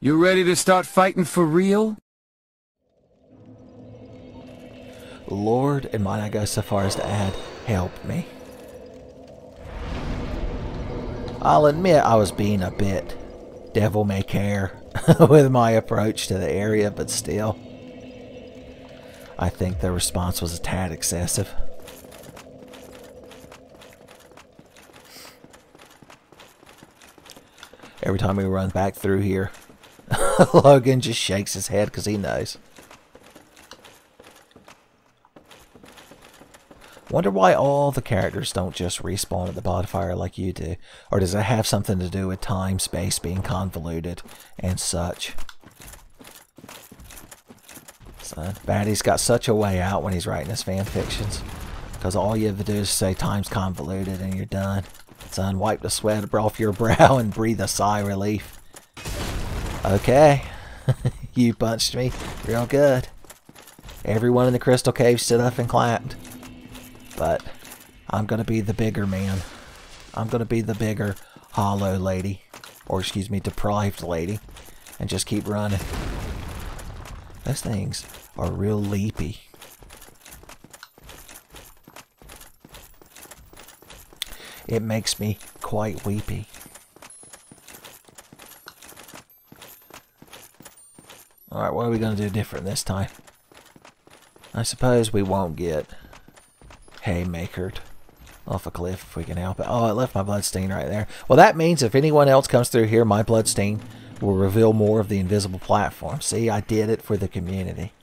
You ready to start fighting for real? Lord, and might I go so far as to add, help me. I'll admit I was being a bit devil-may-care with my approach to the area, but still, I think the response was a tad excessive. Every time we run back through here, Logan just shakes his head because he knows. Wonder why all the characters don't just respawn at the bonfire like you do. Or does it have something to do with time, space being convoluted, and such? Son, Batty's got such a way out when he's writing his fan fictions. Because all you have to do is say time's convoluted and you're done. Son, wipe the sweat off your brow and breathe a sigh of relief. Okay. You punched me real good. Everyone in the Crystal Cave stood up and clapped. But I'm going to be the bigger man. I'm going to be the bigger hollow lady. Or excuse me, deprived lady. And just keep running. Those things are real leapy. It makes me quite weepy. Alright, what are we going to do different this time? I suppose we won't get haymakered off a cliff if we can help it. Oh, I left my bloodstain right there. Well, that means if anyone else comes through here, my bloodstain will reveal more of the invisible platform. See, I did it for the community.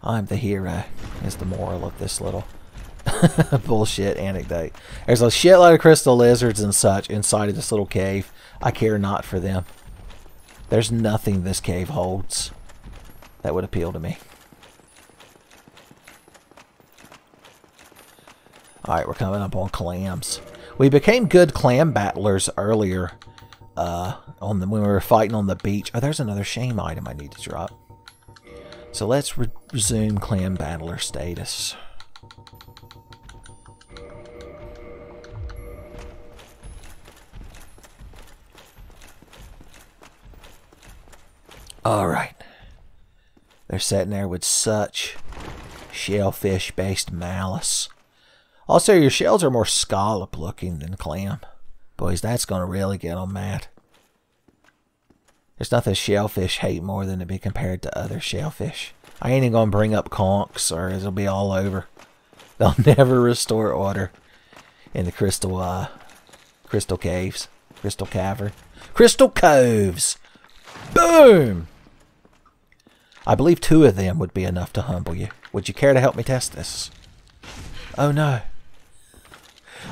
I'm the hero, is the moral of this little bullshit anecdote. There's a shitload of crystal lizards and such inside of this little cave. I care not for them. There's nothing this cave holds that would appeal to me. Alright, we're coming up on clams. We became good clam battlers earlier when we were fighting on the beach. Oh, there's another shame item I need to drop. So let's resume clam battler status. Alright. They're sitting there with such shellfish-based malice. Also, your shells are more scallop looking than clam. Boys, that's going to really get them mad. There's nothing shellfish hate more than to be compared to other shellfish. I ain't even going to bring up conchs or it'll be all over. They'll never restore order in the crystal caves. Crystal cavern. Crystal coves! Boom! I believe 2 of them would be enough to humble you. Would you care to help me test this? Oh no.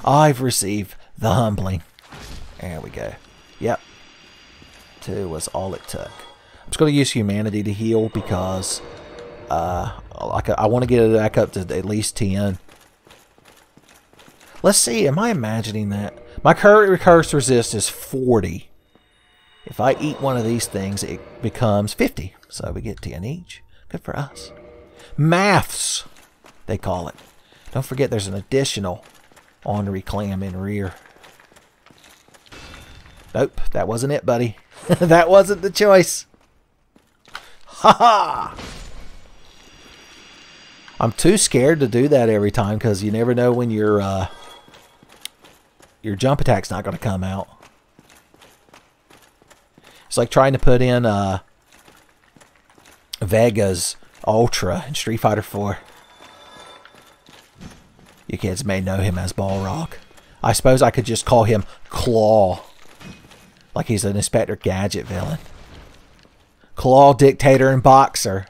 I've received the humbling. There we go. Yep. 2 was all it took. I'm just going to use humanity to heal because I want to get it back up to at least 10. Let's see. Am I imagining that? My current recurse resist is 40. If I eat one of these things, it becomes 50. So we get 10 each. Good for us. Maths, they call it. Don't forget there's an additional ornery clam in rear. Nope, that wasn't it, buddy. That wasn't the choice. Ha ha! I'm too scared to do that every time because you never know when your jump attack's not going to come out. It's like trying to put in Vega's Ultra in Street Fighter 4. You kids may know him as Balrog. I suppose I could just call him Claw. Like he's an Inspector Gadget villain. Claw, Dictator, and Boxer.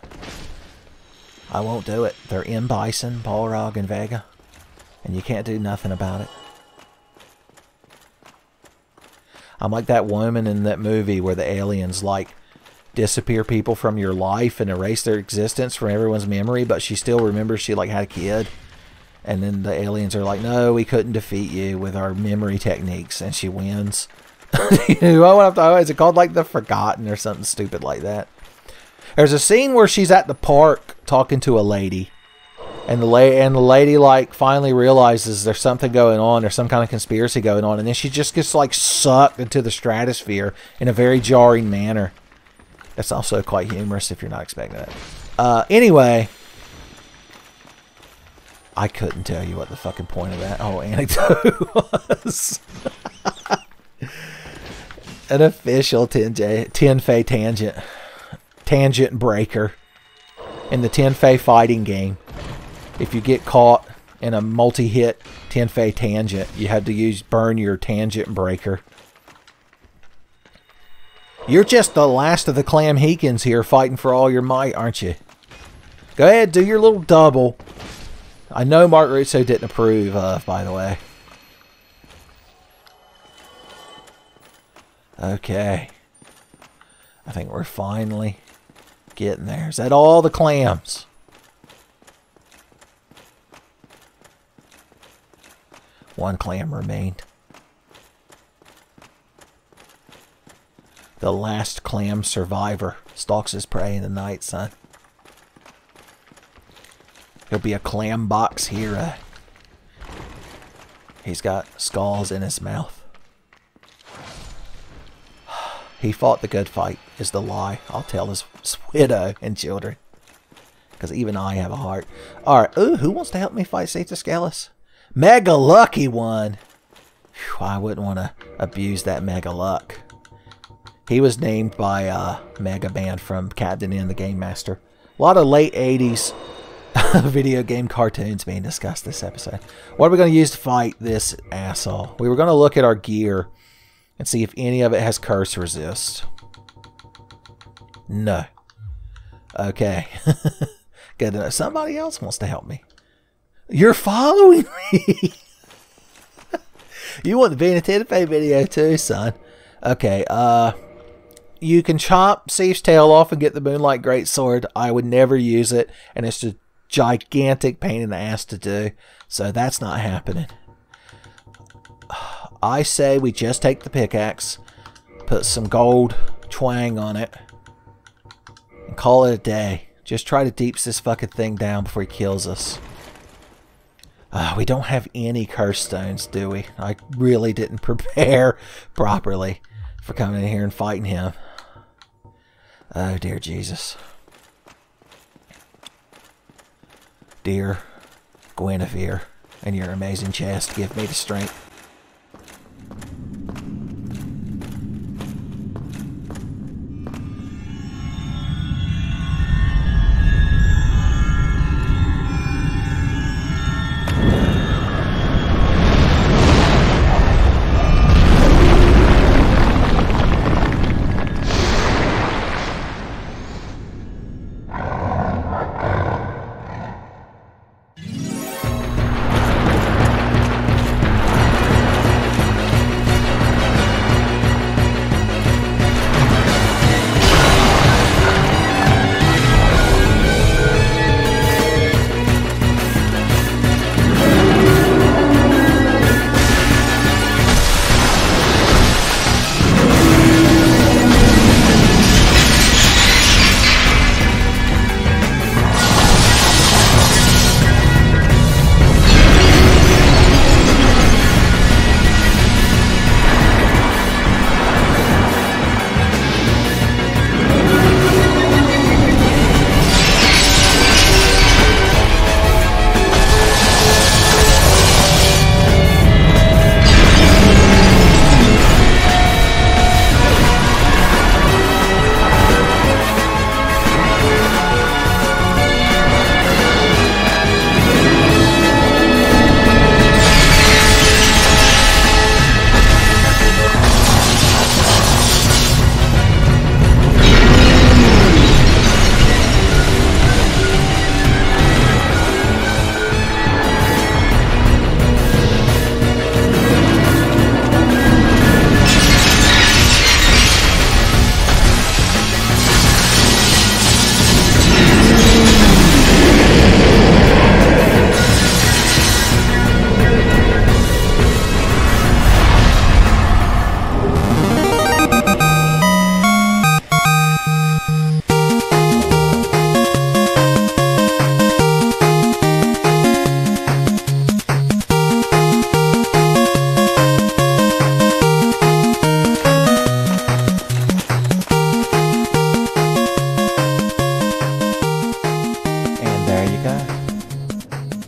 I won't do it. They're M. Bison, Balrog, and Vega. And you can't do nothing about it. I'm like that woman in that movie where the aliens like disappear people from your life and erase their existence from everyone's memory, but she still remembers she like had a kid. And then the aliens are like, no, we couldn't defeat you with our memory techniques. And she wins. Is it called like The Forgotten or something stupid like that? There's a scene where she's at the park talking to a lady. And the lady like finally realizes there's something going on. There's some kind of conspiracy going on. And then she just gets like sucked into the stratosphere in a very jarring manner. That's also quite humorous if you're not expecting that. Anyway. I couldn't tell you what the fucking point of that whole anecdote was. An official Tenfey tangent breaker in the Tenfey fighting game. If you get caught in a multi-hit Tenfey tangent, you have to burn your tangent breaker. You're just the last of the Clamhekins here fighting for all your might, aren't you? Go ahead, do your little double. I know Mark Russo didn't approve of, by the way. Okay. I think we're finally getting there. Is that all the clams? One clam remained. The last clam survivor stalks his prey in the night, son. He'll be a clam box hero. He's got skulls in his mouth. He fought the good fight is the lie I'll tell his widow and children. Because even I have a heart. Alright, ooh, who wants to help me fight Seath? Mega lucky one. Whew, I wouldn't want to abuse that mega luck. He was named by Mega Man from Captain N the Game Master. A lot of late 80s video game cartoons being discussed this episode. What are we going to use to fight this asshole? We were going to look at our gear and see if any of it has curse resist. No. Okay. Good to know. Somebody else wants to help me. You're following me. You want to be in a Tenfey video too, son. Okay, you can chop Seath's tail off and get the Moonlight Greatsword. I would never use it, and it's a gigantic pain in the ass to do, so that's not happening. I say we just take the pickaxe, put some gold twang on it, and call it a day. Just try to deeps this fucking thing down before he kills us. We don't have any curse stones, do we? I really didn't prepare properly for coming in here and fighting him. Oh, dear Jesus. Dear Guinevere, and your amazing chest, give me the strength.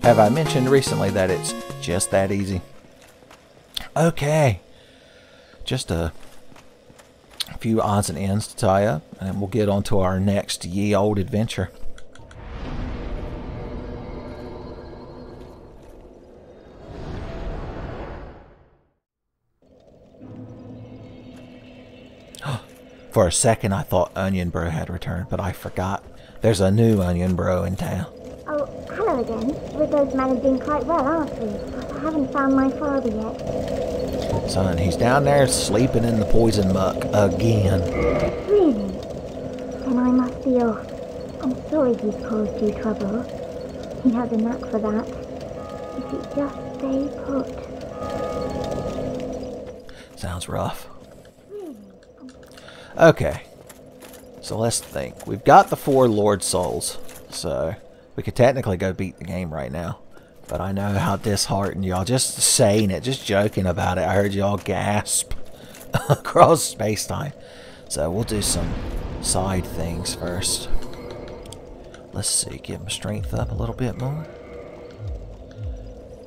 Have I mentioned recently that it's just that easy? Okay. Just a few odds and ends to tie up, and we'll get on to our next ye old adventure. For a second I thought Onion Bro had returned, but I forgot. There's a new Onion Bro in town. Oh, hello again. Rico's managing quite well, aren't we? I haven't found my father yet. Son, he's down there sleeping in the poison muck again. Really? Then I must be off. I'm sorry he's caused you trouble. He has a knack for that. If you just stay put. Sounds rough. Okay. So let's think. We've got the 4 Lord Souls. So we could technically go beat the game right now. But I know how disheartened y'all, just saying it, just joking about it, I heard y'all gasp across space-time. So we'll do some side things first. Let's see, get my strength up a little bit more.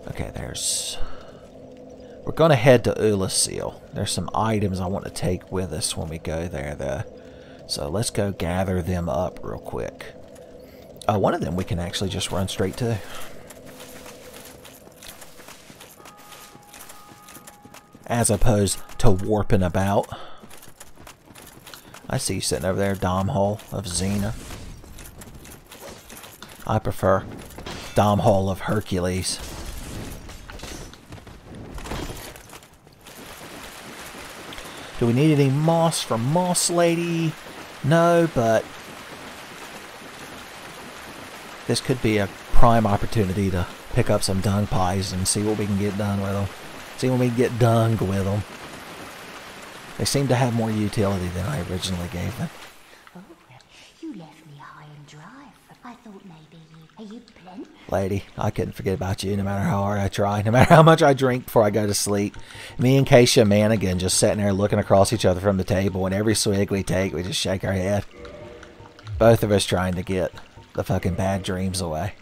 Okay, we're going to head to Ulasil. There's some items I want to take with us when we go there, though. So let's go gather them up real quick. One of them we can actually just run straight to. As opposed to warping about. I see you sitting over there, Dom Hall of Xena. I prefer Dom Hall of Hercules. Do we need any moss from Moss Lady? No, but this could be a prime opportunity to pick up some dung pies and see what we can get done with them. See when we can get dunged with them. They seem to have more utility than I originally gave them. Oh, you left me high and dry. I thought maybe you plenty. Lady, I couldn't forget about you no matter how hard I try, no matter how much I drink before I go to sleep. Me and Keisha Manigan just sitting there looking across each other from the table, and every swig we take, we just shake our head. Both of us trying to get the fucking bad dreams away.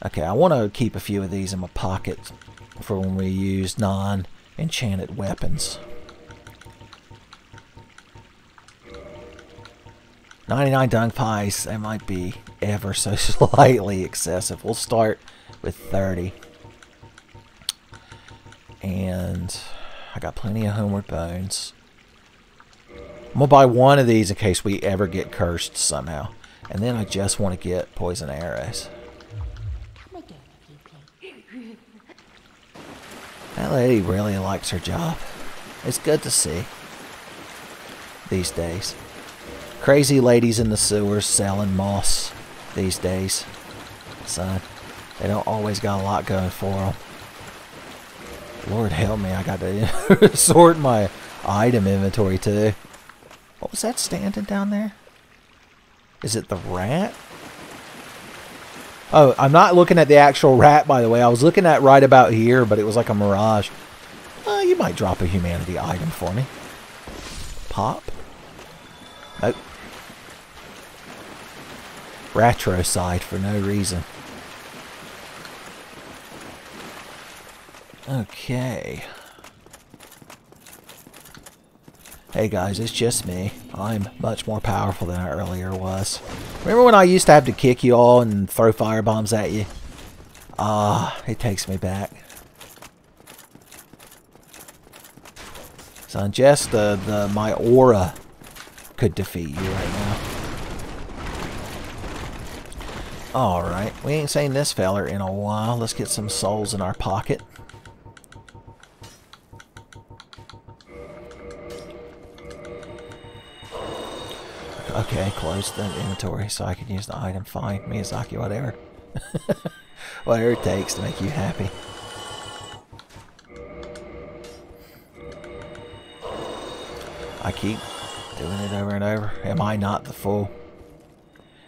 Okay, I want to keep a few of these in my pocket for when we use non-enchanted weapons. 99 dung pies, that might be ever so slightly excessive. We'll start with 30. And I got plenty of homeward bones. I'm going to buy one of these in case we ever get cursed somehow. And then I just want to get poison arrows. Come again if you please. That lady really likes her job. It's good to see. These days. Crazy ladies in the sewers selling moss these days. Son, they don't always got a lot going for them. Lord help me, I got to sort my item inventory too. What was that standing down there? Is it the rat? Oh, I'm not looking at the actual rat, by the way. I was looking at right about here, but it was like a mirage. You might drop a humanity item for me. Pop? Nope. Ratrocide for no reason. Okay. Hey guys, it's just me. I'm much more powerful than I earlier was. Remember when I used to have to kick you all and throw firebombs at you? It takes me back. So just my aura could defeat you right now. Alright, we ain't seen this feller in a while. Let's get some souls in our pocket. Okay, close the inventory so I can use the item. Fine, Miyazaki, whatever. Whatever it takes to make you happy. I keep doing it over and over. Am I not the fool?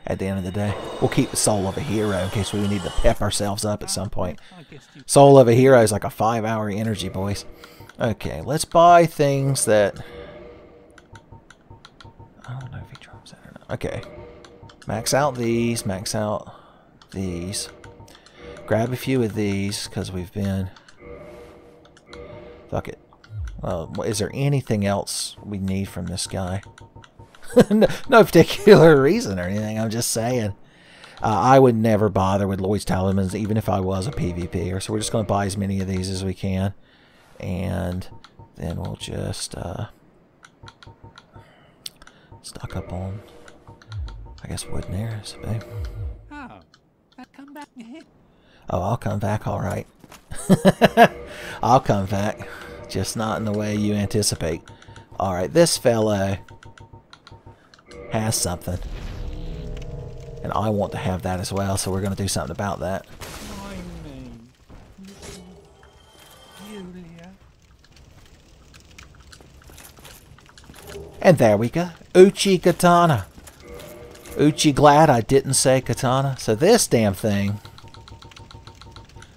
At the end of the day, we'll keep the soul of a hero in case we need to pep ourselves up at some point. Soul of a hero is like a 5-hour energy, boys. Okay, let's buy things that... I don't know if he drops that or not. Okay. Max out these, max out these. Grab a few of these, because we've been... Fuck it. Well, is there anything else we need from this guy? No particular reason or anything, I'm just saying. I would never bother with Lloyd's talismans, even if I was a PvPer. So we're just going to buy as many of these as we can. And then we'll just stock up on, I guess, wood and arrows, babe. Oh, I come back here. Oh, I'll come back, alright. I'll come back. Just not in the way you anticipate. Alright, this fellow has something. And I want to have that as well, so we're going to do something about that. My name, little Julia. And there we go. Uchi Katana. Uchi glad I didn't say katana. So this damn thing,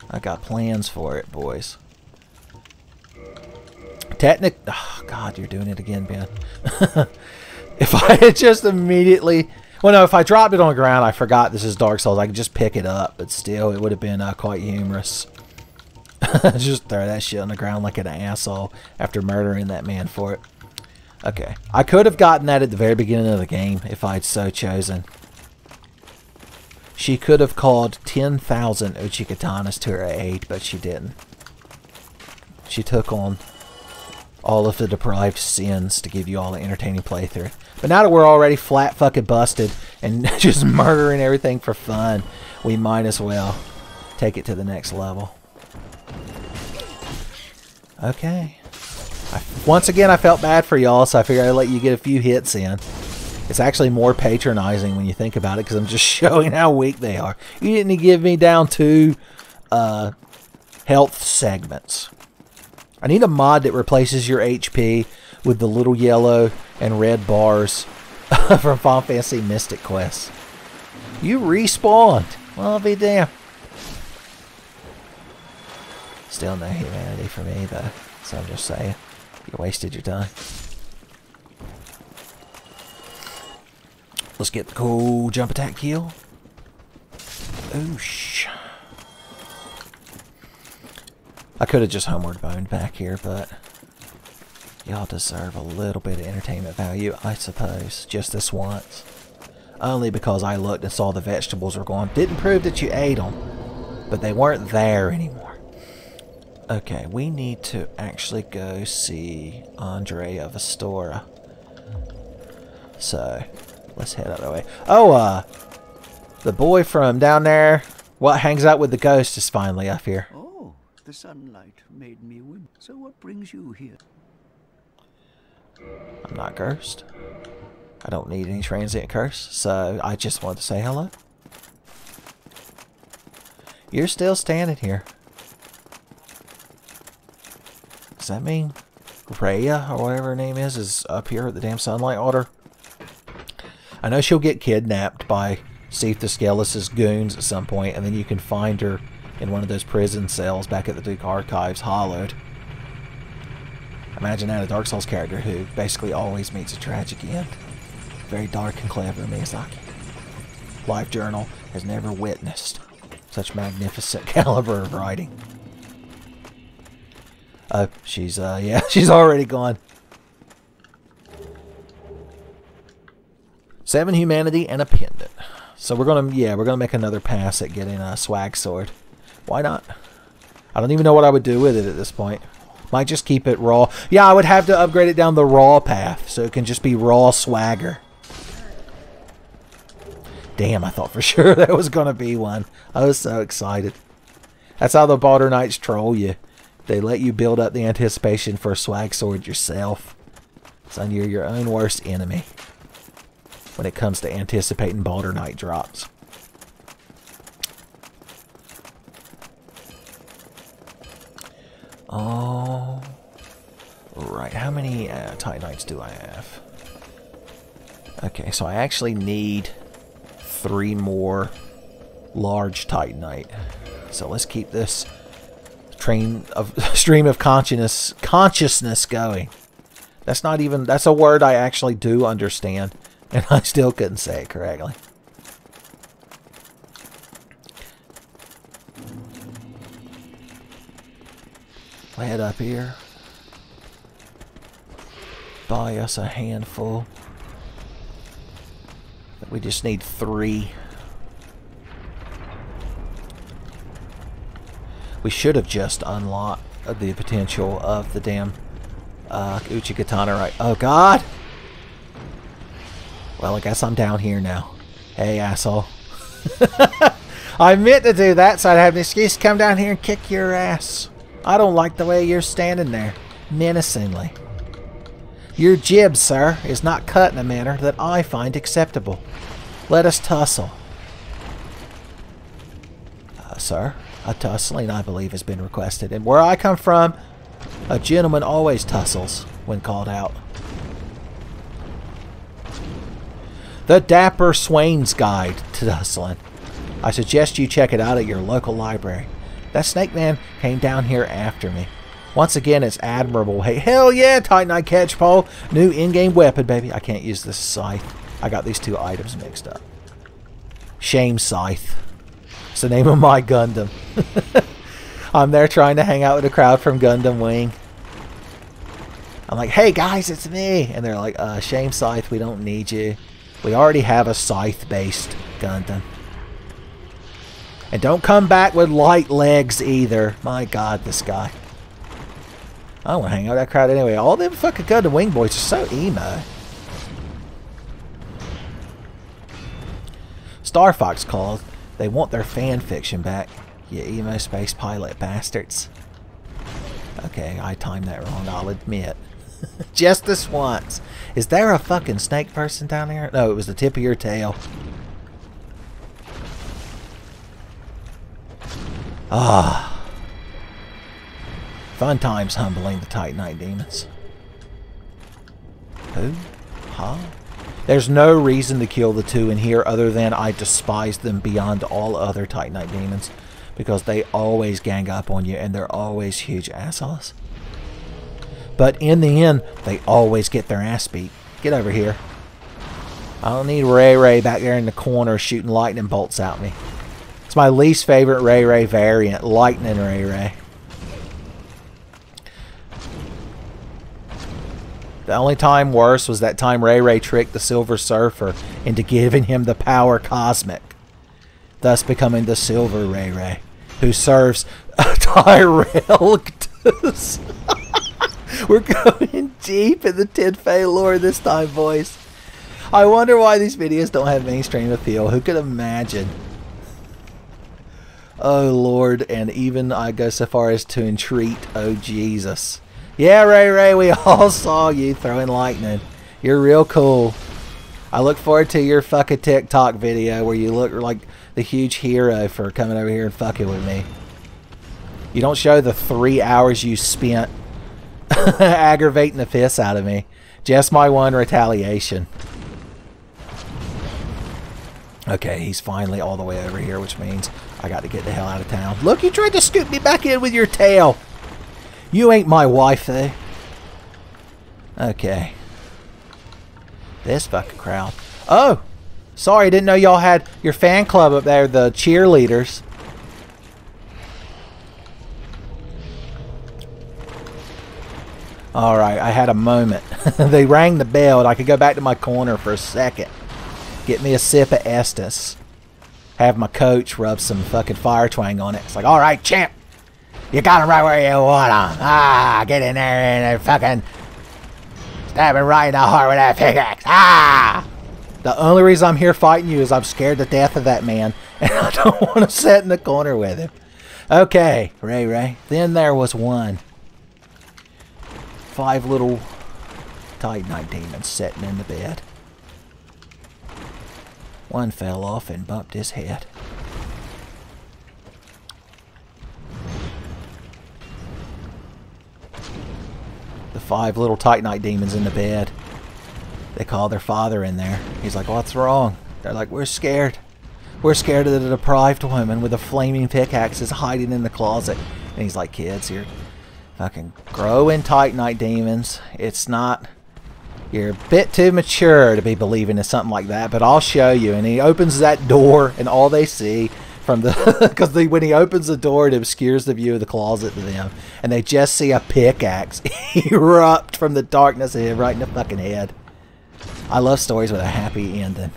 I got plans for it, boys. Oh, God, you're doing it again, Ben. If I had just immediately... Well, no, if I dropped it on the ground, I forgot this is Dark Souls. I could just pick it up, but still, it would have been quite humorous. Just throw that shit on the ground like an asshole after murdering that man for it. Okay. I could have gotten that at the very beginning of the game if I'd so chosen. She could have called 10,000 Uchikatanas to her aid, but she didn't. She took on all of the deprived sins to give you all an entertaining playthrough. But now that we're already flat fucking busted and just murdering everything for fun, we might as well take it to the next level. Okay. Once again, I felt bad for y'all, so I figured I'd let you get a few hits in. It's actually more patronizing when you think about it, because I'm just showing how weak they are. You didn't give me down 2 health segments. I need a mod that replaces your HP with the little yellow and red bars from Final Fantasy Mystic Quest. You respawned. Well, I'll be damned. Still no humanity for me, though. So I'm just saying. You wasted your time. Let's get the cool jump attack kill. Oosh. I could have just homeward boned back here, but y'all deserve a little bit of entertainment value, I suppose. Just this once. Only because I looked and saw the vegetables were gone. Didn't prove that you ate them, but they weren't there anymore. Okay, we need to actually go see Andre of Astora. So, let's head out that way. Oh, the boy from down there, what hangs out with the ghost, is finally up here. Oh, the sunlight made me whimper. So what brings you here? I'm not cursed. I don't need any transient curse, so I just wanted to say hello. You're still standing here. Does that mean Rhea, or whatever her name is up here at the damn Sunlight Altar? I know she'll get kidnapped by Seath the Skelis's goons at some point, and then you can find her in one of those prison cells back at the Duke Archives, hollowed. Imagine that, a Dark Souls character who basically always meets a tragic end. Very dark and clever, Miyazaki. Life Journal has never witnessed such magnificent caliber of writing. Oh, she's, yeah, she's already gone. 7 humanity and a pendant. So we're gonna make another pass at getting a swag sword. Why not? I don't even know what I would do with it at this point. Might just keep it raw. Yeah, I would have to upgrade it down the raw path, so it can just be raw swagger. Damn, I thought for sure there was gonna be one. I was so excited. That's how the Baldur Knights troll you. They let you build up the anticipation for a swag sword yourself. Son, you're your own worst enemy when it comes to anticipating Baldur Knight drops. Oh, right. How many Titanites do I have? Okay, so I actually need 3 more large Titanite. So let's keep this stream of consciousness going. That's a word I actually do understand, and I still couldn't say it correctly. head up here. Buy us a handful. We just need 3. We should have just unlocked the potential of the damn Uchigatana, right? Oh, God! Well, I guess I'm down here now. Hey, asshole. I meant to do that so I'd have an excuse to come down here and kick your ass. I don't like the way you're standing there, menacingly. Your jib, sir, is not cut in a manner that I find acceptable. Let us tussle. Sir, a tussling, I believe, has been requested. And where I come from, a gentleman always tussles when called out. The Dapper Swain's Guide to Tussling. I suggest you check it out at your local library. That snake man came down here after me. Once again, it's admirable. Hey, hell yeah, Titanite Catchpole. New in-game weapon, baby. I can't use this scythe. I got these 2 items mixed up. Shame Seath. It's the name of my Gundam. I'm there trying to hang out with a crowd from Gundam Wing. I'm like, hey guys, it's me. And they're like, Shame Seath, we don't need you. We already have a scythe-based Gundam. And don't come back with light legs either. My God, this guy. I don't want to hang out with that crowd anyway. All them fucking Gundam Wing boys are so emo. Star Fox called. They want their fan fiction back. You emo space pilot bastards. Okay, I timed that wrong, I'll admit. Just this once. Is there a fucking snake person down there? No, it was the tip of your tail. Ah. Fun times humbling the Titanite demons. Who? Huh? There's no reason to kill the 2 in here other than I despise them beyond all other Titanite demons. Because they always gang up on you and they're always huge assholes. But in the end, they always get their ass beat. Get over here. I don't need Ray Ray back there in the corner shooting lightning bolts at me. It's my least favorite Ray Ray variant, Lightning Ray Ray. The only time worse was that time Ray Ray tricked the Silver Surfer into giving him the power cosmic, thus becoming the Silver Ray Ray, who serves Tyrelctus. We're going deep in the Tenfey lore this time, boys. I wonder why these videos don't have mainstream appeal. Who could imagine? Oh Lord, and even I go so far as to entreat, oh Jesus. Yeah, Ray Ray, we all saw you throwing lightning. You're real cool. I look forward to your fucking TikTok video where you look like the huge hero for coming over here and fucking with me. You don't show the 3 hours you spent aggravating the piss out of me. Just my one retaliation. Okay, he's finally all the way over here, which means I got to get the hell out of town. Look, you tried to scoop me back in with your tail. You ain't my wife, eh? Okay. This fucking crowd. Oh! Sorry, I didn't know y'all had your fan club up there, the cheerleaders. Alright, I had a moment. They rang the bell and I could go back to my corner for a second. Get me a sip of Estus. Have my coach rub some fucking fire twang on it. It's like, alright, champ. You got him right where you want him. Ah, get in there and fucking stab him right in the heart with that pickaxe. Ah! The only reason I'm here fighting you is I'm scared to death of that man. And I don't want to sit in the corner with him. Okay, Ray Ray. Then there was one. 5 little Titanite demons sitting in the bed. One fell off and bumped his head. The 5 little Titanite demons in the bed. They call their father in there. He's like, what's wrong? They're like, we're scared. We're scared of the deprived woman with a flaming pickaxe is hiding in the closet. And he's like, kids, you're fucking growing Titanite demons. It's not... You're a bit too mature to be believing in something like that, but I'll show you. And he opens that door, and all they see, from the because when he opens the door, it obscures the view of the closet to them, and they just see a pickaxe erupt from the darkness and hit right in the fucking head. I love stories with a happy ending.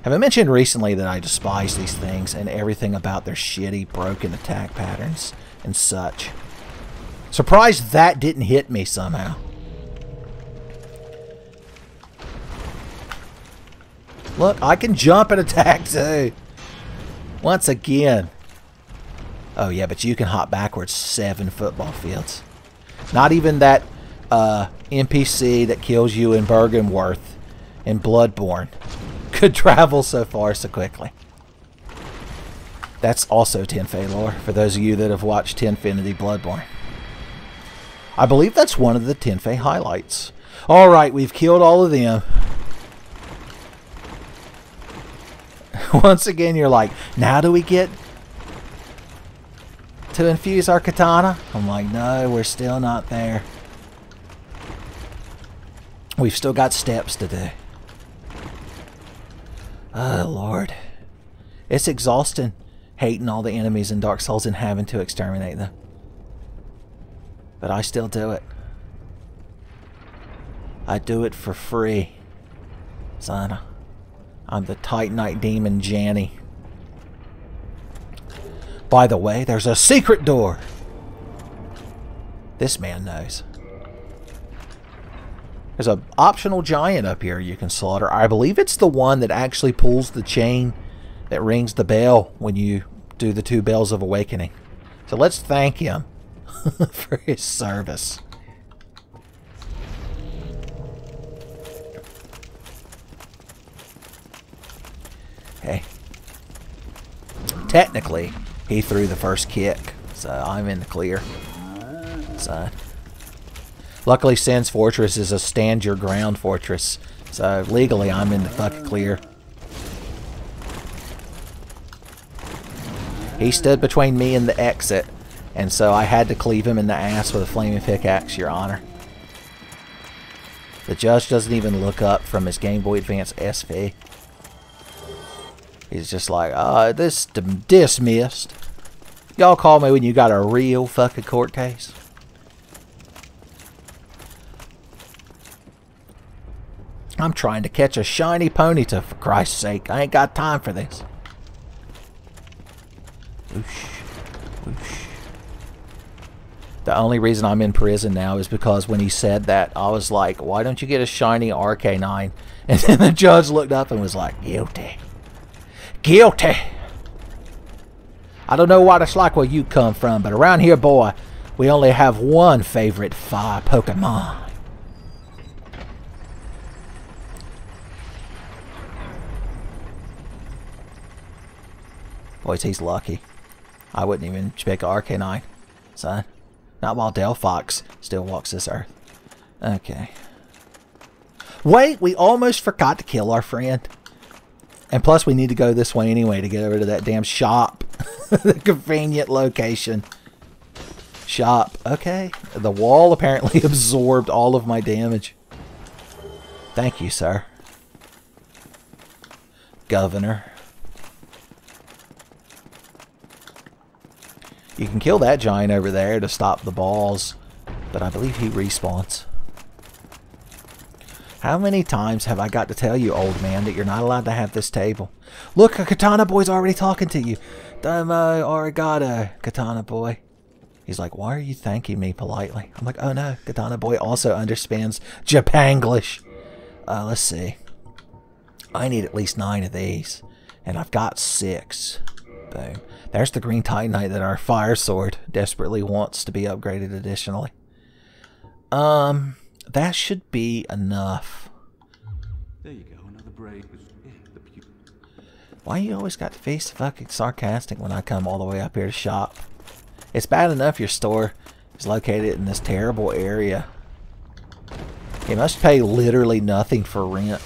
Have I mentioned recently that I despise these things and everything about their shitty, broken attack patterns and such? Surprised that didn't hit me somehow. Look, I can jump and attack too. Once again. Oh yeah, but you can hop backwards 7 football fields. Not even that NPC that kills you in Bergenworth in Bloodborne could travel so far so quickly. That's also Tenfey lore, for those of you that have watched Tenfinity Bloodborne. I believe that's one of the Tenfey highlights. Alright, we've killed all of them. Once again, you're like, now do we get to infuse our katana? I'm like, no, we're still not there. We've still got steps to do. Oh, Lord. It's exhausting hating all the enemies in Dark Souls and having to exterminate them. But I still do it. I do it for free. Son. I'm the Titanite demon Janny. By the way, there's a secret door. This man knows. There's an optional giant up here you can slaughter. I believe it's the one that actually pulls the chain that rings the bell when you do the 2 bells of awakening. So let's thank him for his service. Hey. Technically, he threw the first kick, so I'm in the clear. So, luckily, Sin's Fortress is a stand your ground fortress, so legally I'm in the fucking clear. He stood between me and the exit, and so I had to cleave him in the ass with a flaming pickaxe, Your Honor. The judge doesn't even look up from his Game Boy Advance SV. He's just like, this dismissed. Y'all call me when you got a real fucking court case. I'm trying to catch a shiny ponyta, for Christ's sake. I ain't got time for this. Whoosh, whoosh. The only reason I'm in prison now is because when he said that, I was like, why don't you get a shiny RK9? And then the judge looked up and was like, guilty. Guilty. I don't know what it's like where you come from, but around here, boy, we only have one favorite fire Pokemon. Boys, he's lucky. I wouldn't even pick a RK9, son. Not while Delphox still walks this earth. Okay. Wait, we almost forgot to kill our friend. And plus, we need to go this way anyway to get over to that damn shop. The convenient location. Shop. Okay. The wall apparently absorbed all of my damage. Thank you, sir. Governor. You can kill that giant over there to stop the balls, but I believe he respawns. How many times have I got to tell you, old man, that you're not allowed to have this table? Look, a Katana Boy's already talking to you. Domo arigato, Katana Boy. He's like, why are you thanking me politely? I'm like, oh no, Katana Boy also understands Japanglish. Let's see. I need at least 9 of these, and I've got 6. Boom. There's the green Titanite that our fire sword desperately wants to be upgraded additionally. That should be enough. There you go, another braid with the pupil. Why you always got to be so fucking sarcastic when I come all the way up here to shop? It's bad enough your store is located in this terrible area. You must pay literally nothing for rent.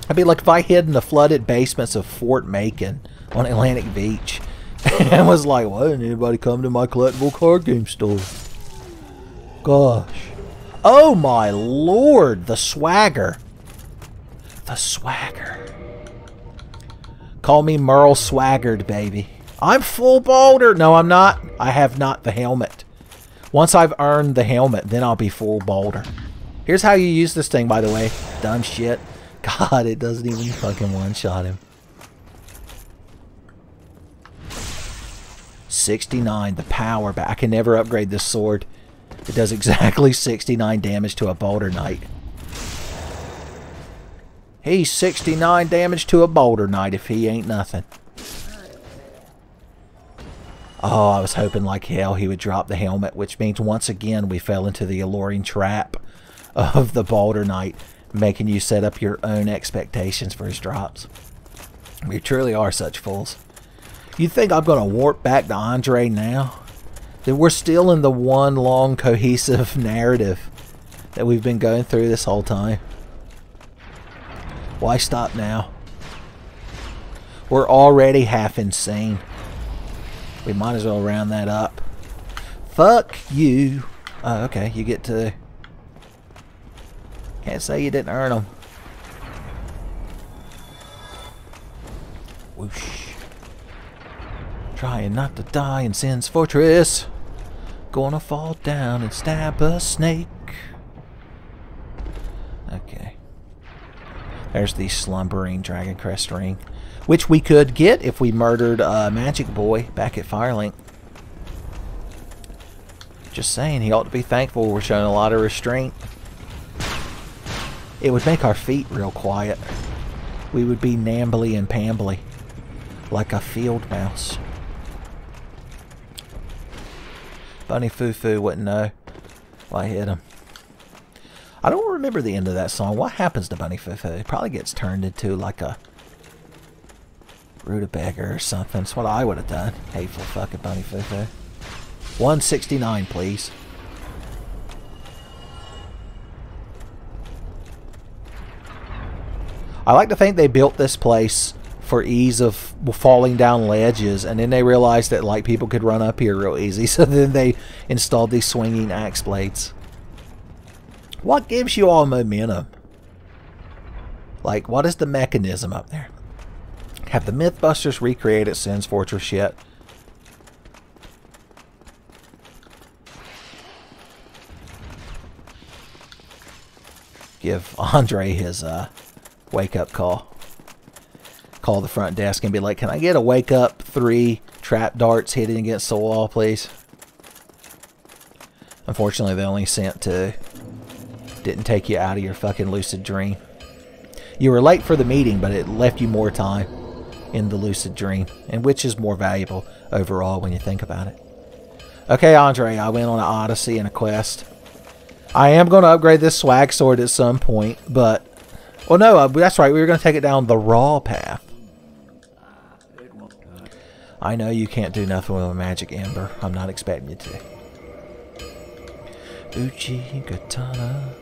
I'd be like if I hid in the flooded basements of Fort Macon on Atlantic Beach and was like, why didn't anybody come to my collectible card game store? Gosh. Oh my lord, the swagger. The swagger. Call me Merle Swaggard, baby. I'm full boulder. No, I'm not. I have not the helmet. Once I've earned the helmet, then I'll be full boulder. Here's how you use this thing, by the way. Dumb shit. God, it doesn't even fucking one-shot him. 69, the power back. I can never upgrade this sword. It does exactly 69 damage to a boulder knight. He's 69 damage to a boulder knight if he ain't nothing. Oh, I was hoping like hell he would drop the helmet, which means once again we fell into the alluring trap of the boulder knight, making you set up your own expectations for his drops. We truly are such fools. You think I'm going to warp back to Andre now? That we're still in the one long cohesive narrative that we've been going through this whole time. Why stop now? We're already half insane. We might as well round that up. Fuck you. Oh, okay, you get to... Can't say you didn't earn them. Whoosh. Trying not to die in Sin's Fortress. Gonna fall down and stab a snake. Okay. There's the slumbering Dragon Crest ring, which we could get if we murdered Magic Boy back at Firelink. Just saying, he ought to be thankful we're showing a lot of restraint. It would make our feet real quiet. We would be nambly and pambly, like a field mouse. Bunny Foo-Foo wouldn't know. Well, I hit him. I don't remember the end of that song. What happens to Bunny Foo-Foo? It probably gets turned into like a rutabaga or something. That's what I would have done. Hateful fucking Bunny Foo-Foo. 169, please. I like to think they built this place for ease of falling down ledges, and then they realized that like people could run up here real easy, so then they installed these swinging axe blades. What gives you all momentum? Like, what is the mechanism up there? Have the Mythbusters recreated Sin's Fortress yet? Give Andre his wake-up call. Call the front desk and be like, can I get a wake-up 3 trap darts hitting against the wall, please? Unfortunately, they only sent 2. Didn't take you out of your fucking lucid dream. You were late for the meeting, but it left you more time in the lucid dream, and which is more valuable overall when you think about it. Okay, Andre, I went on an odyssey and a quest. I am going to upgrade this swag sword at some point, but... Well, no, that's right. We were going to take it down the raw path. I know you can't do nothing with a magic ember. I'm not expecting you to. Uchigatana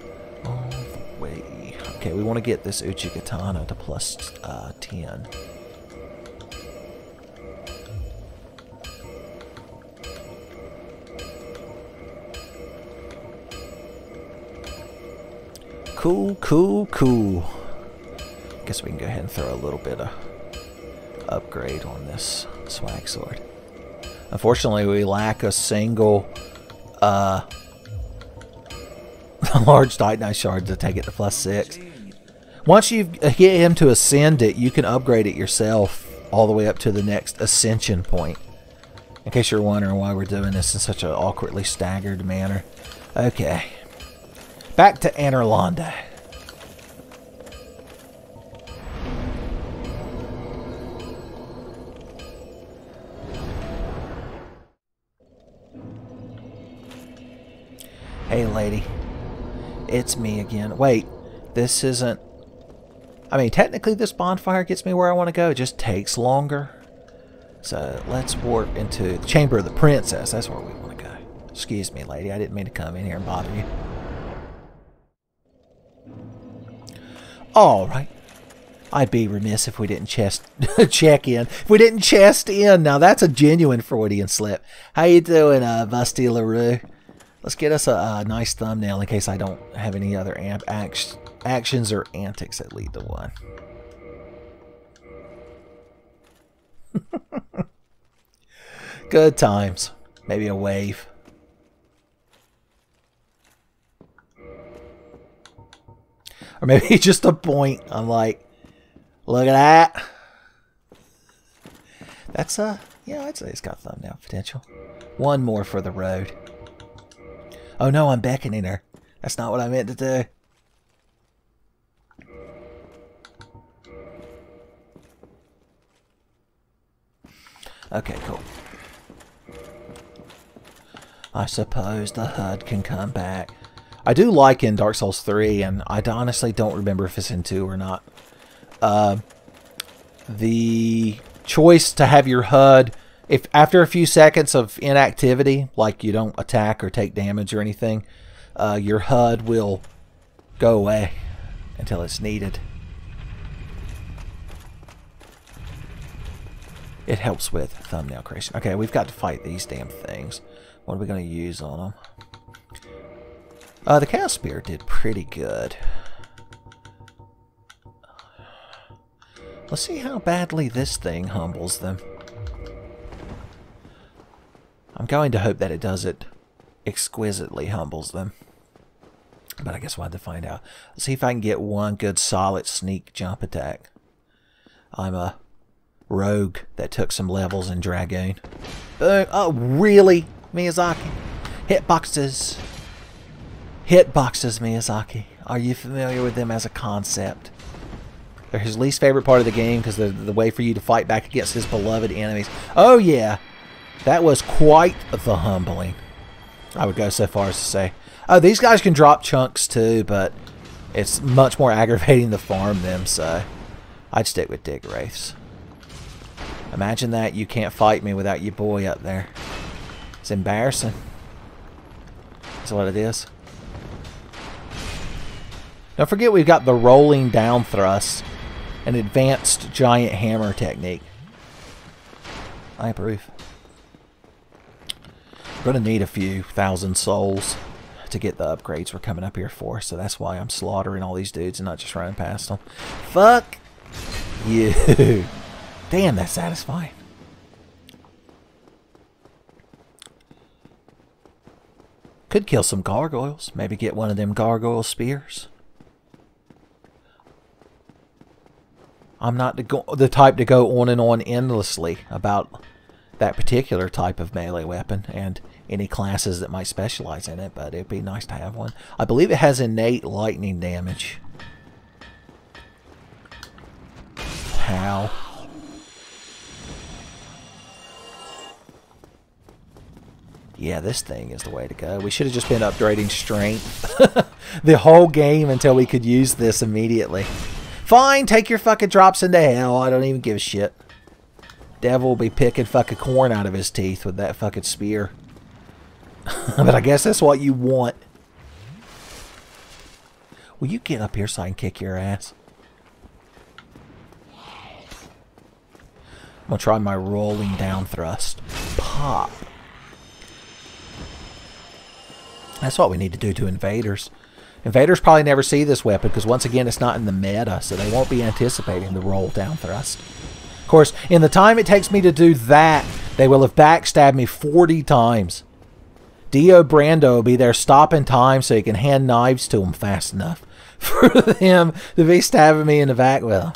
all the way. Okay, we want to get this Uchigatana to plus 10. Cool, cool, cool. Guess we can go ahead and throw a little bit of upgrade on this swag sword. Unfortunately, we lack a single large Titanite shard to take it to plus 6. Once you get him to ascend it, you can upgrade it yourself all the way up to the next ascension point. In case you're wondering why we're doing this in such an awkwardly staggered manner. Okay. Back to Annerlonda. Hey, lady. It's me again. Wait, this isn't... I mean, technically this bonfire gets me where I want to go. It just takes longer. So, let's warp into the Chamber of the Princess. That's where we want to go. Excuse me, lady. I didn't mean to come in here and bother you. Alright. I'd be remiss if we didn't check in. If we didn't chest in. Now, that's a genuine Freudian slip. How you doing, Busty LaRue? Let's get us a nice thumbnail in case I don't have any other actions or antics that lead to one. Good times. Maybe a wave. Or maybe just a point. I'm like, look at that. That's yeah, I'd say it's got thumbnail potential. One more for the road. Oh no, I'm beckoning her. That's not what I meant to do. Okay, cool. I suppose the HUD can come back. I do like in Dark Souls 3, and I honestly don't remember if it's in 2 or not. The choice to have your HUD, if after a few seconds of inactivity, like you don't attack or take damage or anything, your HUD will go away until it's needed. It helps with thumbnail creation. Okay, we've got to fight these damn things. What are we going to use on them? The Chaos Spear did pretty good. Let's see how badly this thing humbles them. I'm going to hope that it does it exquisitely humbles them. But I guess we'll have to find out. Let's see if I can get one good solid sneak jump attack. I'm a rogue that took some levels in Dragoon. Oh, really? Miyazaki? Hitboxes. Hitboxes, Miyazaki. Are you familiar with them as a concept? They're his least favorite part of the game because they're the way for you to fight back against his beloved enemies. Oh, yeah. That was quite the humbling. I would go so far as to say. Oh, these guys can drop chunks too, but it's much more aggravating to farm them, so I'd stick with Dig Wraiths. Imagine that you can't fight me without your boy up there. It's embarrassing. That's what it is. Don't forget we've got the rolling down thrust, an advanced giant hammer technique. I approve. We're going to need a few thousand souls to get the upgrades we're coming up here for, so that's why I'm slaughtering all these dudes and not just running past them. Fuck you. Damn, that's satisfying. Could kill some gargoyles. Maybe get one of them gargoyle spears. I'm not the type to go on and on endlessly about that particular type of melee weapon and any classes that might specialize in it, but it'd be nice to have one. I believe it has innate lightning damage. How? Yeah, this thing is the way to go. We should have just been upgrading strength the whole game until we could use this immediately. Fine, take your fucking drops into hell. I don't even give a shit. Devil will be picking fucking corn out of his teeth with that fucking spear. But I guess that's what you want. Will you get up here so I can kick your ass? I'm going to try my rolling down thrust. Pop. That's what we need to do to invaders. Invaders probably never see this weapon because once again it's not in the meta, so they won't be anticipating the roll down thrust. Of course, in the time it takes me to do that, they will have backstabbed me 40 times. Dio Brando will be there stopping time so he can hand knives to them fast enough for them to be stabbing me in the back. Well,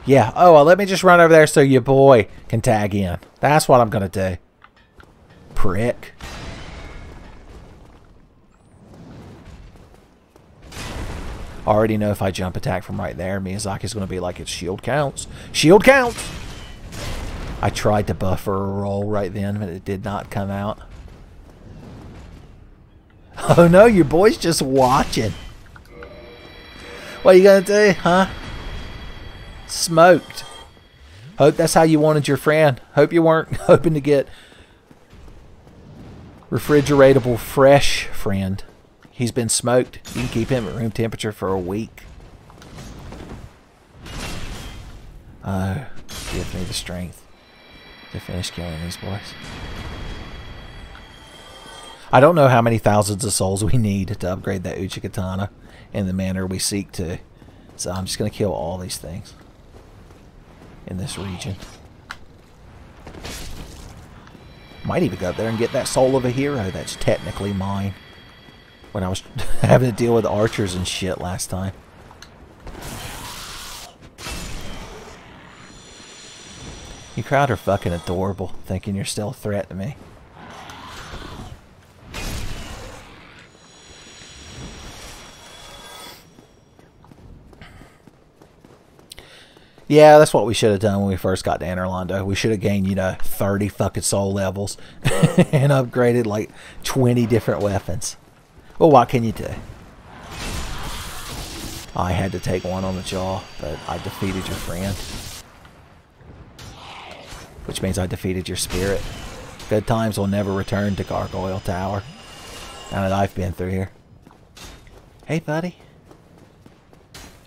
yeah. Oh, well, let me just run over there so your boy can tag in. That's what I'm going to do. Prick. I already know if I jump attack from right there, Miyazaki's going to be like, it's shield counts. Shield counts! I tried to buffer a roll right then, but it did not come out. Oh no, your boy's just watching. What are you going to do, huh? Smoked. Hope that's how you wanted your friend. Hope you weren't hoping to get refrigeratable fresh friend. He's been smoked. You can keep him at room temperature for a week. Oh, give me the strength to finish killing these boys. I don't know how many thousands of souls we need to upgrade that Uchigatana in the manner we seek to. So I'm just going to kill all these things. in this region. Might even go up there and get that soul of a hero that's technically mine. When I was having to deal with archers and shit last time. You crowd are fucking adorable, thinking you're still a threat to me. Yeah, that's what we should have done when we first got to Anor. We should have gained, you know, 30 fucking soul levels and upgraded like 20 different weapons. Well, what can you do? I had to take one on the jaw, but I defeated your friend. Which means I defeated your spirit. Good times will never return to Gargoyle Tower. Now that I've been through here. Hey, buddy.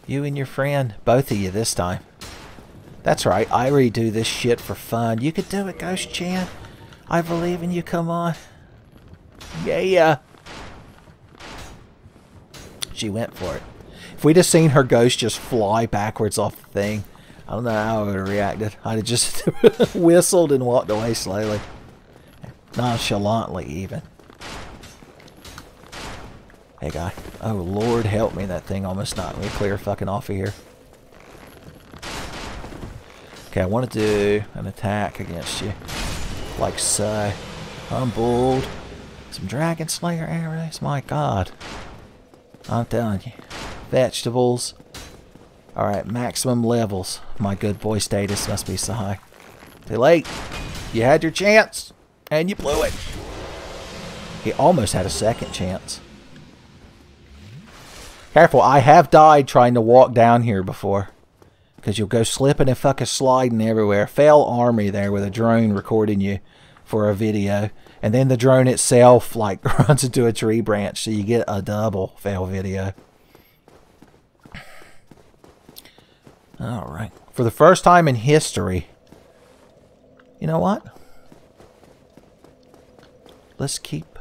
You and your friend, both of you this time. That's right, I redo this shit for fun. You could do it, Ghost Chan. I believe in you, come on. Yeah. She went for it. If we'd have seen her ghost just fly backwards off the thing, I don't know how I would have reacted. I'd have just whistled and walked away slowly. Nonchalantly, even. Hey, guy. Oh, Lord help me. That thing almost knocked me clear fucking off of here. Okay, I want to do an attack against you. Like so. Humbled. Some Dragon Slayer arrows. My God. I'm telling you. Vegetables. Alright, maximum levels. My good boy status must be so high. Too late. You had your chance. And you blew it. He almost had a second chance. Careful, I have died trying to walk down here before. Because you'll go slipping and fucking sliding everywhere. Fail army there with a drone recording you for a video. And then the drone itself like runs into a tree branch. So you get a double fail video. Alright. For the first time in history. You know what? Let's keep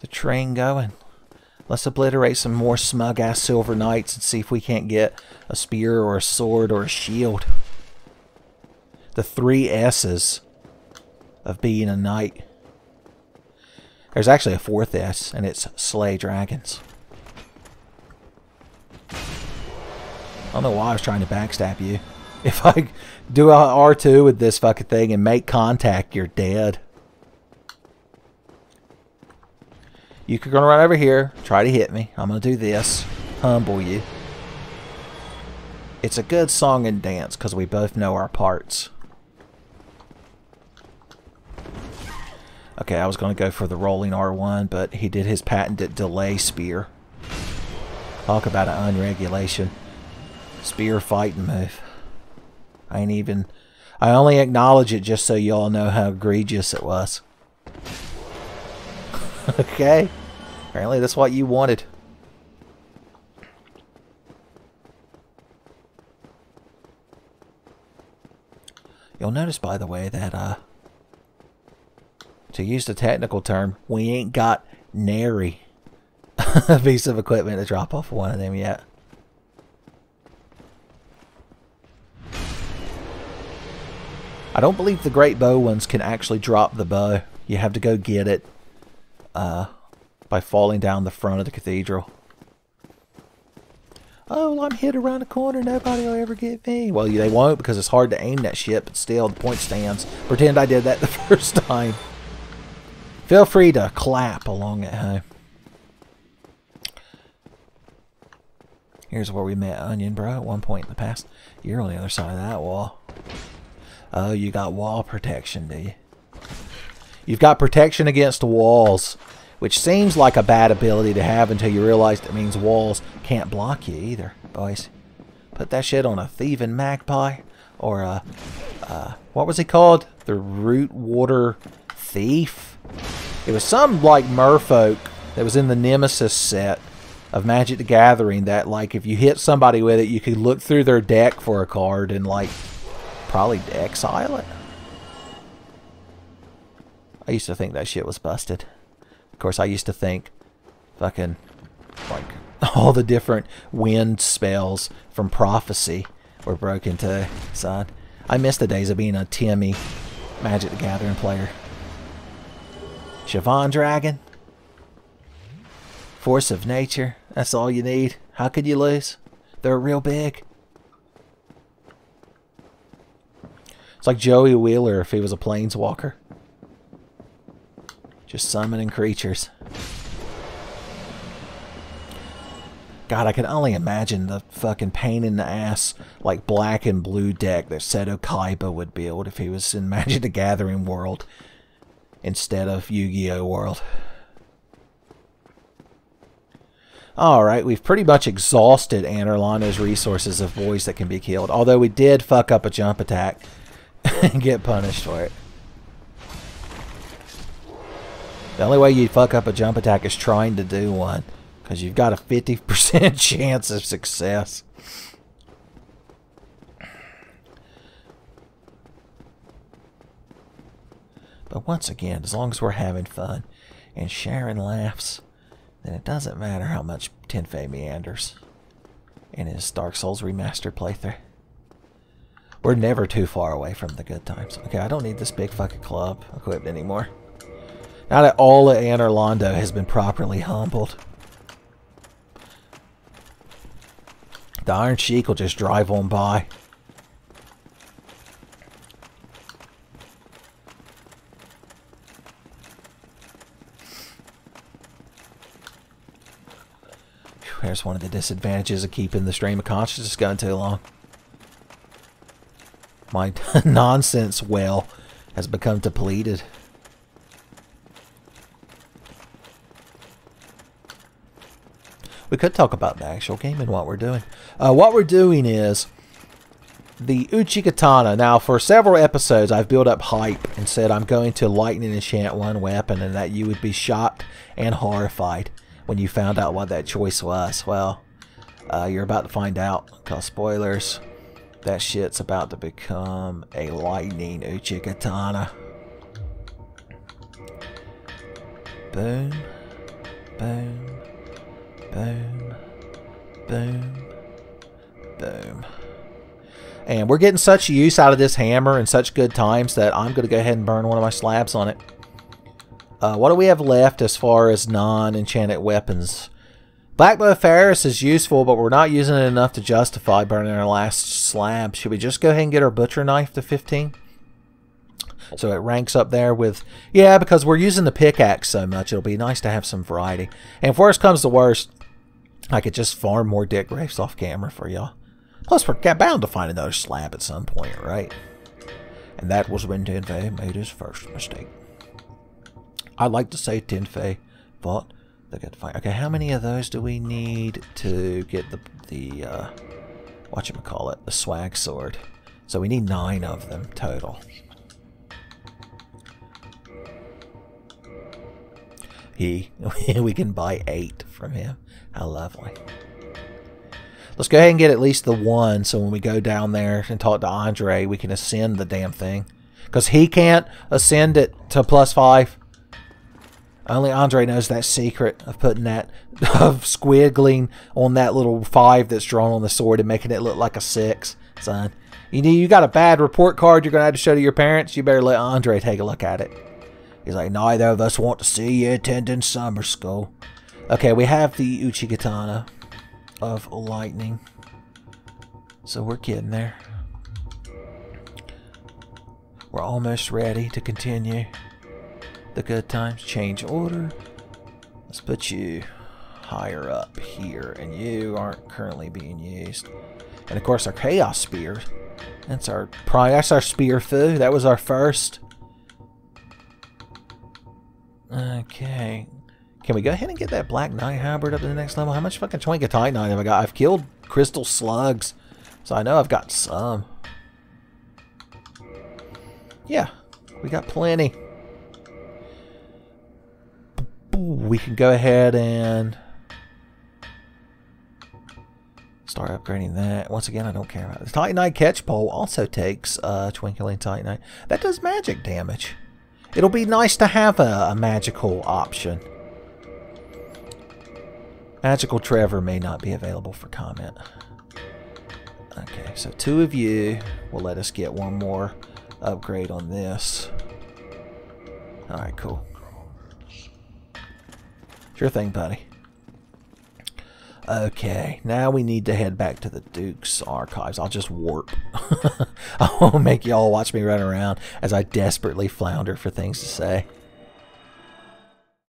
the train going. Let's obliterate some more smug-ass Silver Knights and see if we can't get a spear or a sword or a shield. The 3 S's of being a knight. There's actually a 4th S, and it's slay dragons. I don't know why I was trying to backstab you. If I do a R2 with this fucking thing and make contact, you're dead. You could run right over here, try to hit me. I'm going to do this. Humble you. It's a good song and dance because we both know our parts. Okay, I was going to go for the rolling R1, but he did his patented delay spear. Talk about an unregulation. Spear fighting move. I only acknowledge it just so y'all know how egregious it was. Okay. Apparently that's what you wanted. You'll notice, by the way, that, to use the technical term, we ain't got nary a piece of equipment to drop off one of them yet. I don't believe the great bow ones can actually drop the bow. You have to go get it by falling down the front of the cathedral. Oh, I'm hit around the corner. Nobody will ever get me. Well, they won't because it's hard to aim that shit, but still, the point stands. Pretend I did that the first time. Feel free to clap along at home. Here's where we met Onion Bro at one point in the past. You're on the other side of that wall. Oh, you got wall protection, do you? You've got protection against walls, which seems like a bad ability to have until you realize it means walls can't block you either, boys. Put that shit on a thieving magpie or a, what was he called? The Root Water Thief? It was some, like, merfolk that was in the Nemesis set of Magic the Gathering that, like, if you hit somebody with it, you could look through their deck for a card and, like, probably exile it. I used to think that shit was busted. Of course, I used to think fucking, like, all the different wind spells from Prophecy We're broken too, son. I miss the days of being a Timmy Magic the Gathering player. Siobhan Dragon. Force of Nature. That's all you need. How could you lose? They're real big. It's like Joey Wheeler if he was a planeswalker. Just summoning creatures. God, I can only imagine the fucking pain in the ass, like black and blue deck that Seto Kaiba would build if he was in Magic the Gathering world instead of Yu-Gi-Oh world. Alright, we've pretty much exhausted Anorlando's resources of boys that can be killed. Although we did fuck up a jump attack and get punished for it. The only way you fuck up a jump attack is trying to do one. Because you've got a 50% chance of success. But once again, as long as we're having fun and sharing laughs, then it doesn't matter how much Tenfey meanders in his Dark Souls Remastered playthrough. We're never too far away from the good times. Okay, I don't need this big fucking club equipped anymore. Now that all of Anorlando has been properly humbled. The Iron Sheik will just drive on by. There's one of the disadvantages of keeping the stream of consciousness going too long. My nonsense well has become depleted. We could talk about the actual game and what we're doing. What we're doing is the Uchigatana. Now, for several episodes, I've built up hype and said I'm going to lightning enchant one weapon and that you would be shocked and horrified when you found out what that choice was. Well, you're about to find out, because spoilers, that shit's about to become a lightning Uchigatana. Boom, boom. Boom, boom, boom. And we're getting such use out of this hammer and such good times that I'm going to go ahead and burn one of my slabs on it. What do we have left as far as non-enchanted weapons? Blackbow Ferris is useful, but we're not using it enough to justify burning our last slab. Should we just go ahead and get our butcher knife to 15? So it ranks up there with... Yeah, because we're using the pickaxe so much, it'll be nice to have some variety. And if worst comes to worst, I could just farm more dick grapes off camera for y'all. Plus, we're bound to find another slab at some point, right? And that was when Tenfey made his first mistake. I'd like to say Tenfey thought they could find... Okay, how many of those do we need to get the whatchamacallit, the swag sword? So we need 9 of them total. We can buy 8 from him. How lovely. Let's go ahead and get at least the 1, so when we go down there and talk to Andre, we can ascend the damn thing. Because he can't ascend it to +5. Only Andre knows that secret of putting that, of squiggling on that little 5 that's drawn on the sword and making it look like a 6. Son, you got a bad report card you're going to have to show to your parents? You better let Andre take a look at it. He's like, neither of us want to see you attending summer school. Okay, we have the Uchigatana of lightning. So we're getting there. We're almost ready to continue the good times. Change order. Let's put you higher up here. And you aren't currently being used. And of course our Chaos Spear. That's our spear foo. That was our first. Okay. Can we go ahead and get that Black Knight Hybrid up to the next level? How much fucking Twinkie Titanite have I got? I've killed crystal slugs, so I know I've got some. Yeah, we got plenty. We can go ahead and start upgrading that. Once again, I don't care about this. Titanite Catch Pole also takes Twinkling Titanite. That does magic damage. It'll be nice to have a magical option. Magical Trevor may not be available for comment. Okay, so 2 of you will let us get 1 more upgrade on this. Alright, cool. Sure thing, buddy. Okay, now we need to head back to the Duke's archives. I'll just warp. I won't make y'all watch me run around as I desperately flounder for things to say.